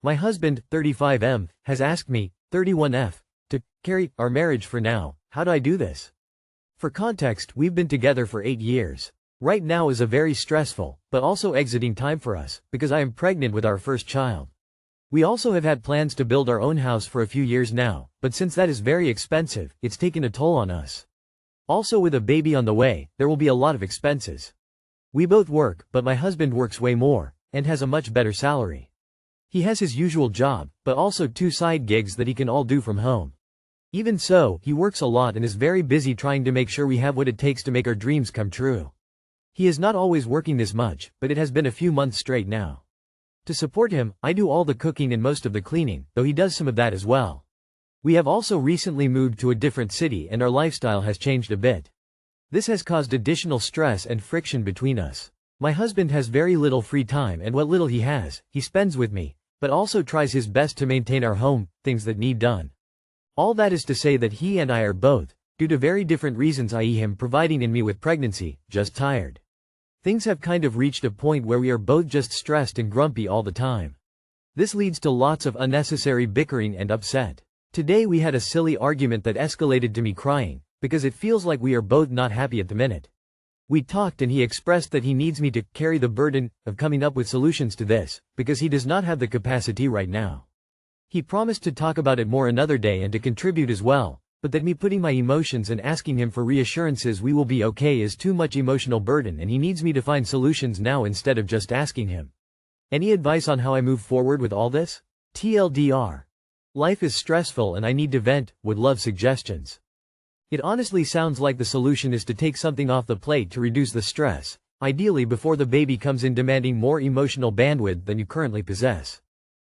My husband, 35M, has asked me, 31F, to carry our marriage for now. How do I do this? For context, we've been together for 8 years. Right now is a very stressful, but also exiting time for us, because I am pregnant with our first child. We also have had plans to build our own house for a few years now, but since that is very expensive, it's taken a toll on us. Also, with a baby on the way, there will be a lot of expenses. We both work, but my husband works way more, and has a much better salary. He has his usual job, but also 2 side gigs that he can all do from home. Even so, he works a lot and is very busy trying to make sure we have what it takes to make our dreams come true. He is not always working this much, but it has been a few months straight now. To support him, I do all the cooking and most of the cleaning, though he does some of that as well. We have also recently moved to a different city and our lifestyle has changed a bit. This has caused additional stress and friction between us. My husband has very little free time, and what little he has, he spends with me, but also tries his best to maintain our home, things that need done. All that is to say that he and I are both, due to very different reasons, i.e. him providing and me with pregnancy, just tired. Things have kind of reached a point where we are both just stressed and grumpy all the time. This leads to lots of unnecessary bickering and upset. Today we had a silly argument that escalated to me crying, because it feels like we are both not happy at the minute. We talked and he expressed that he needs me to carry the burden of coming up with solutions to this, because he does not have the capacity right now. He promised to talk about it more another day and to contribute as well, but that me putting my emotions and asking him for reassurances we will be okay is too much emotional burden and he needs me to find solutions now instead of just asking him. Any advice on how I move forward with all this? TLDR. Life is stressful and I need to vent, would love suggestions. It honestly sounds like the solution is to take something off the plate to reduce the stress, ideally before the baby comes in demanding more emotional bandwidth than you currently possess.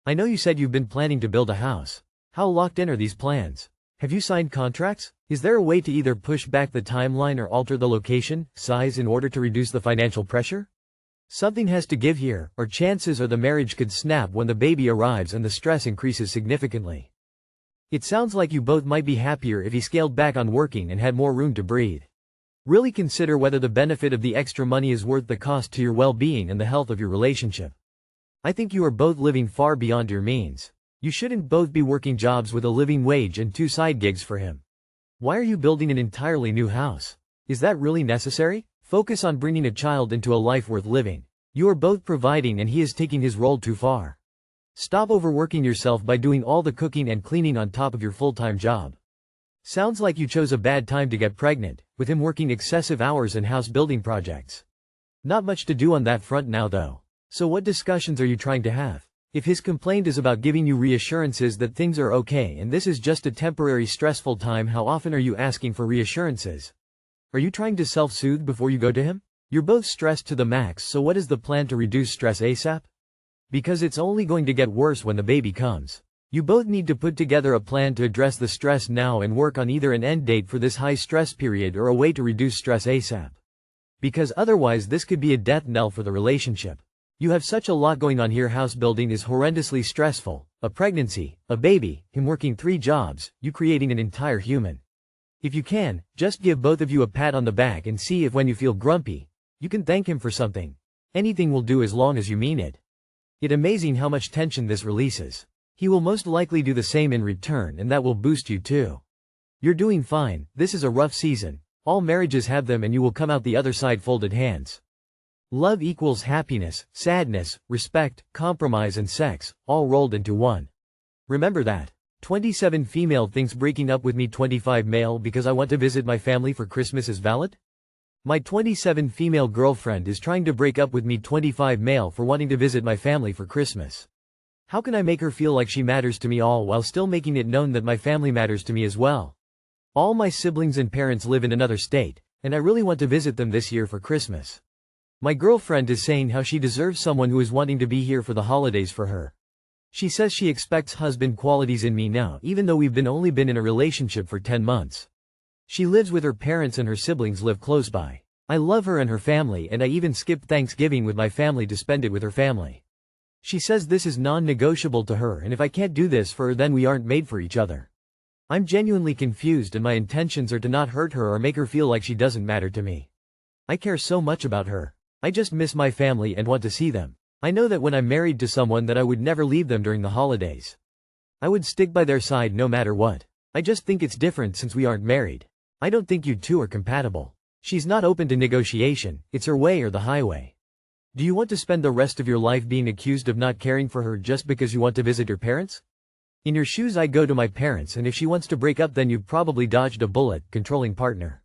I know you said you've been planning to build a house. How locked in are these plans? Have you signed contracts? Is there a way to either push back the timeline or alter the location, size in order to reduce the financial pressure? Something has to give here, or chances are the marriage could snap when the baby arrives and the stress increases significantly. It sounds like you both might be happier if he scaled back on working and had more room to breathe. Really consider whether the benefit of the extra money is worth the cost to your well-being and the health of your relationship. I think you are both living far beyond your means. You shouldn't both be working jobs with a living wage and 2 side gigs for him. Why are you building an entirely new house? Is that really necessary? Focus on bringing a child into a life worth living. You are both providing and he is taking his role too far. Stop overworking yourself by doing all the cooking and cleaning on top of your full-time job. Sounds like you chose a bad time to get pregnant, with him working excessive hours and house building projects. Not much to do on that front now though. So what discussions are you trying to have? If his complaint is about giving you reassurances that things are okay and this is just a temporary stressful time, how often are you asking for reassurances? Are you trying to self-soothe before you go to him? You're both stressed to the max, so what is the plan to reduce stress ASAP? Because it's only going to get worse when the baby comes. You both need to put together a plan to address the stress now and work on either an end date for this high stress period or a way to reduce stress ASAP. Because otherwise this could be a death knell for the relationship. You have such a lot going on here. House building is horrendously stressful. A pregnancy, a baby, him working 3 jobs, you creating an entire human. If you can, just give both of you a pat on the back and see if when you feel grumpy, you can thank him for something. Anything will do as long as you mean it. It's amazing how much tension this releases. He will most likely do the same in return and that will boost you too. You're doing fine. This is a rough season. All marriages have them and you will come out the other side folded hands. Love equals happiness, sadness, respect, compromise and sex, all rolled into one. Remember that. 27 female thinks breaking up with me 25 male because I want to visit my family for Christmas is valid? My 27 female girlfriend is trying to break up with me 25 male for wanting to visit my family for Christmas. How can I make her feel like she matters to me all while still making it known that my family matters to me as well? All my siblings and parents live in another state, and I really want to visit them this year for Christmas. My girlfriend is saying how she deserves someone who is wanting to be here for the holidays for her. She says she expects husband qualities in me now even though we've only been in a relationship for 10 months. She lives with her parents and her siblings live close by. I love her and her family and I even skipped Thanksgiving with my family to spend it with her family. She says this is non-negotiable to her and if I can't do this for her then we aren't made for each other. I'm genuinely confused and my intentions are to not hurt her or make her feel like she doesn't matter to me. I care so much about her. I just miss my family and want to see them. I know that when I'm married to someone that I would never leave them during the holidays. I would stick by their side no matter what. I just think it's different since we aren't married. I don't think you two are compatible. She's not open to negotiation, it's her way or the highway. Do you want to spend the rest of your life being accused of not caring for her just because you want to visit your parents? In your shoes I go to my parents, and if she wants to break up then you've probably dodged a bullet, controlling partner.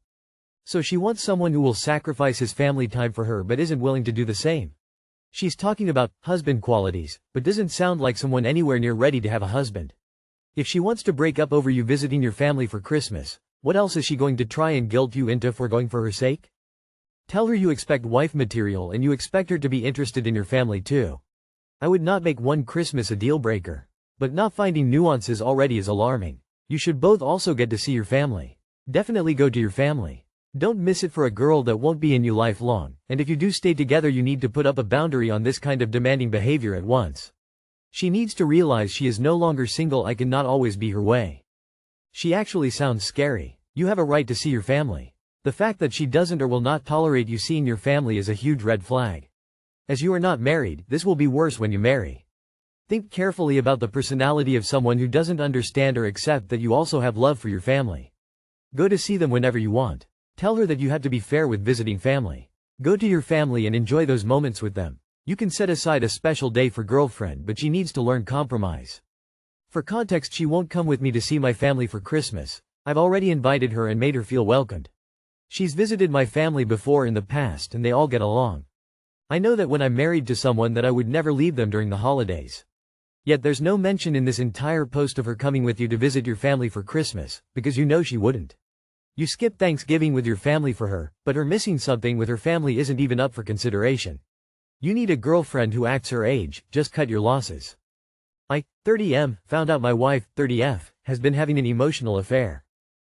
So she wants someone who will sacrifice his family time for her but isn't willing to do the same. She's talking about husband qualities, but doesn't sound like someone anywhere near ready to have a husband. If she wants to break up over you visiting your family for Christmas, what else is she going to try and guilt you into foregoing for her sake? Tell her you expect wife material and you expect her to be interested in your family too. I would not make one Christmas a deal breaker. But not finding nuances already is alarming. You should both also get to see your family. Definitely go to your family. Don't miss it for a girl that won't be in you lifelong, and if you do stay together you need to put up a boundary on this kind of demanding behavior at once. She needs to realize she is no longer single. I cannot always be her way. She actually sounds scary. You have a right to see your family. The fact that she doesn't or will not tolerate you seeing your family is a huge red flag. As you are not married, this will be worse when you marry. Think carefully about the personality of someone who doesn't understand or accept that you also have love for your family. Go to see them whenever you want. Tell her that you have to be fair with visiting family. Go to your family and enjoy those moments with them. You can set aside a special day for girlfriend, but she needs to learn compromise. For context, she won't come with me to see my family for Christmas. I've already invited her and made her feel welcomed. She's visited my family before in the past and they all get along. I know that when I'm married to someone that I would never leave them during the holidays. Yet there's no mention in this entire post of her coming with you to visit your family for Christmas, because you know she wouldn't. You skip Thanksgiving with your family for her, but her missing something with her family isn't even up for consideration. You need a girlfriend who acts her age. Just cut your losses. I, 30M, found out my wife, 30F, has been having an emotional affair.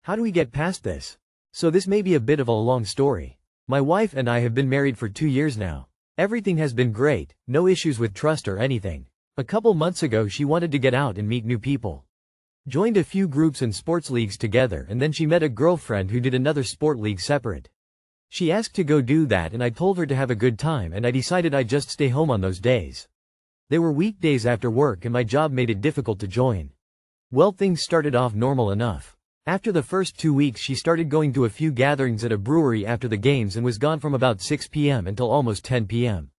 How do we get past this? So this may be a bit of a long story. My wife and I have been married for 2 years now. Everything has been great, no issues with trust or anything. A couple months ago she wanted to get out and meet new people. Joined a few groups and sports leagues together, and then she met a girlfriend who did another sport league separate. She asked to go do that and I told her to have a good time, and I decided I'd just stay home on those days. They were weekdays after work and my job made it difficult to join. Well, things started off normal enough. After the first 2 weeks she started going to a few gatherings at a brewery after the games and was gone from about 6 p.m. until almost 10 p.m.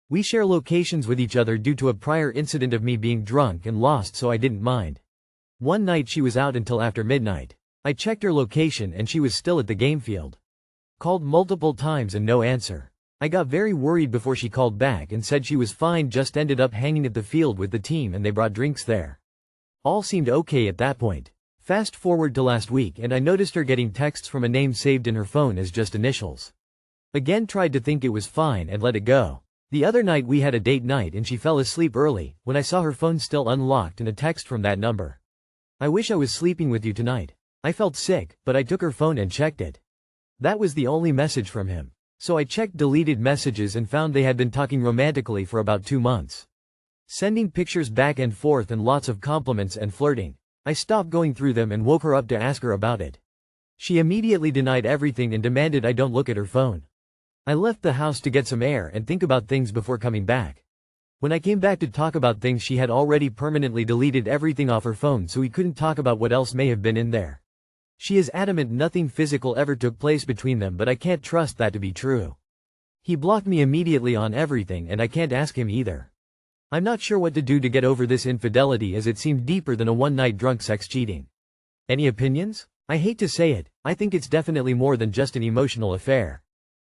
We share locations with each other due to a prior incident of me being drunk and lost, so I didn't mind. One night she was out until after midnight. I checked her location and she was still at the game field. Called multiple times and no answer. I got very worried before she called back and said she was fine, just ended up hanging at the field with the team and they brought drinks there. All seemed okay at that point. Fast forward to last week and I noticed her getting texts from a name saved in her phone as just initials. Again, tried to think it was fine and let it go. The other night we had a date night and she fell asleep early when I saw her phone still unlocked and a text from that number. I wish I was sleeping with you tonight. I felt sick, but I took her phone and checked it. That was the only message from him. So I checked deleted messages and found they had been talking romantically for about 2 months. Sending pictures back and forth and lots of compliments and flirting. I stopped going through them and woke her up to ask her about it. She immediately denied everything and demanded I don't look at her phone. I left the house to get some air and think about things before coming back. When I came back to talk about things, she had already permanently deleted everything off her phone, so we couldn't talk about what else may have been in there. She is adamant nothing physical ever took place between them, but I can't trust that to be true. He blocked me immediately on everything and I can't ask him either. I'm not sure what to do to get over this infidelity, as it seemed deeper than a one-night drunk sex cheating. Any opinions? I hate to say it, I think it's definitely more than just an emotional affair.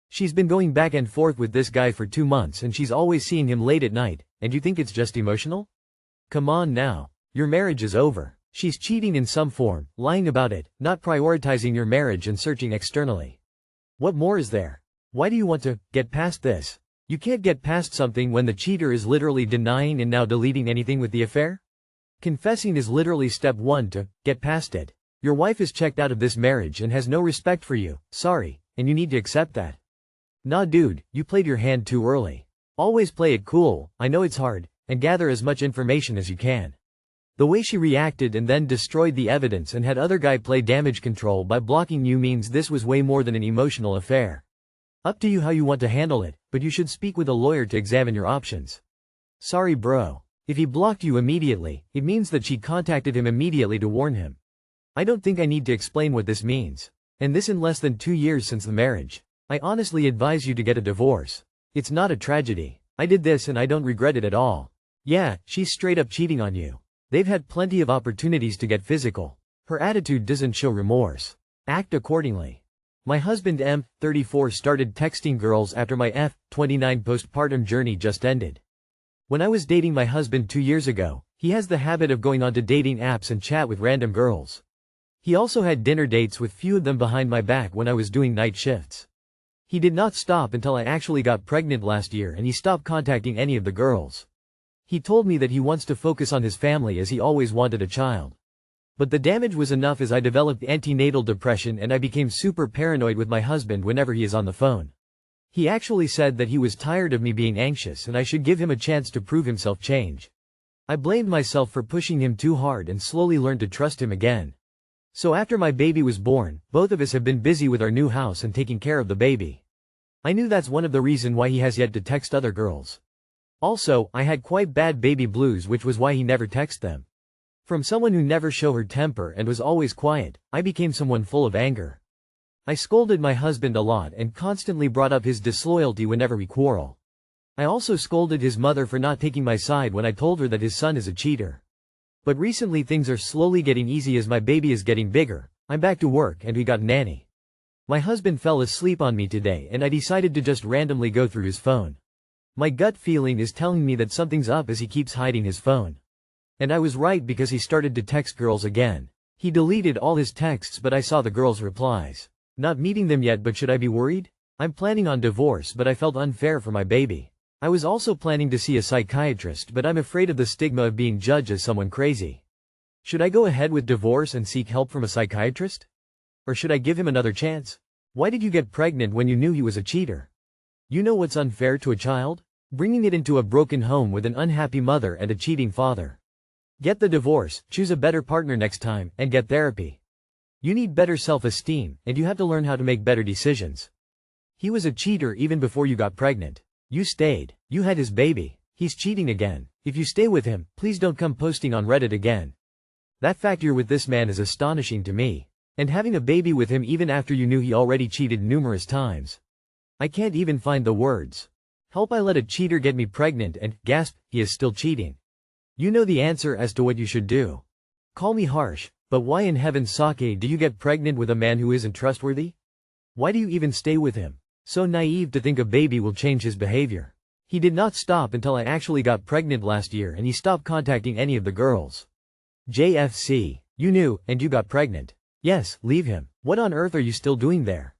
She's been going back and forth with this guy for 2 months and she's always seeing him late at night, and you think it's just emotional? Come on now. Your marriage is over. She's cheating in some form, lying about it, not prioritizing your marriage and searching externally. What more is there? Why do you want to get past this? You can't get past something when the cheater is literally denying and now deleting anything with the affair? Confessing is literally step 1 to get past it. Your wife is checked out of this marriage and has no respect for you, sorry, and you need to accept that. Nah dude, you played your hand too early. Always play it cool, I know it's hard, and gather as much information as you can. The way she reacted and then destroyed the evidence and had other guy play damage control by blocking you means this was way more than an emotional affair. Up to you how you want to handle it, but you should speak with a lawyer to examine your options. Sorry bro. If he blocked you immediately, it means that she contacted him immediately to warn him. I don't think I need to explain what this means. And this in less than 2 years since the marriage. I honestly advise you to get a divorce. It's not a tragedy. I did this and I don't regret it at all. Yeah, she's straight up cheating on you. They've had plenty of opportunities to get physical. Her attitude doesn't show remorse. Act accordingly. My husband M34 started texting girls after my F29 postpartum journey just ended. When I was dating my husband 2 years ago, he has the habit of going onto dating apps and chat with random girls. He also had dinner dates with few of them behind my back when I was doing night shifts. He did not stop until I actually got pregnant last year and he stopped contacting any of the girls. He told me that he wants to focus on his family as he always wanted a child. But the damage was enough as I developed antenatal depression and I became super paranoid with my husband whenever he is on the phone. He actually said that he was tired of me being anxious and I should give him a chance to prove himself change. I blamed myself for pushing him too hard and slowly learned to trust him again. So after my baby was born, both of us have been busy with our new house and taking care of the baby. I knew that's one of the reasons why he has yet to text other girls. Also, I had quite bad baby blues, which was why he never texted them. From someone who never showed her temper and was always quiet, I became someone full of anger. I scolded my husband a lot and constantly brought up his disloyalty whenever we quarrel. I also scolded his mother for not taking my side when I told her that his son is a cheater. But recently things are slowly getting easy as my baby is getting bigger, I'm back to work and we got a nanny. My husband fell asleep on me today and I decided to just randomly go through his phone. My gut feeling is telling me that something's up as he keeps hiding his phone. And I was right because he started to text girls again. He deleted all his texts but I saw the girls' replies. Not meeting them yet, but should I be worried? I'm planning on divorce but I felt unfair for my baby. I was also planning to see a psychiatrist but I'm afraid of the stigma of being judged as someone crazy. Should I go ahead with divorce and seek help from a psychiatrist? Or should I give him another chance? Why did you get pregnant when you knew he was a cheater? You know what's unfair to a child? Bringing it into a broken home with an unhappy mother and a cheating father. Get the divorce, choose a better partner next time, and get therapy. You need better self-esteem, and you have to learn how to make better decisions. He was a cheater even before you got pregnant. You stayed. You had his baby. He's cheating again. If you stay with him, please don't come posting on Reddit again. That fact you're with this man is astonishing to me. And having a baby with him even after you knew he already cheated numerous times. I can't even find the words. Help, I let a cheater get me pregnant and, gasp, he is still cheating. You know the answer as to what you should do. Call me harsh, but why in heaven's sake do you get pregnant with a man who isn't trustworthy? Why do you even stay with him? So naive to think a baby will change his behavior. He did not stop until I actually got pregnant last year and he stopped contacting any of the girls. JFC, you knew, and you got pregnant. Yes, leave him. What on earth are you still doing there?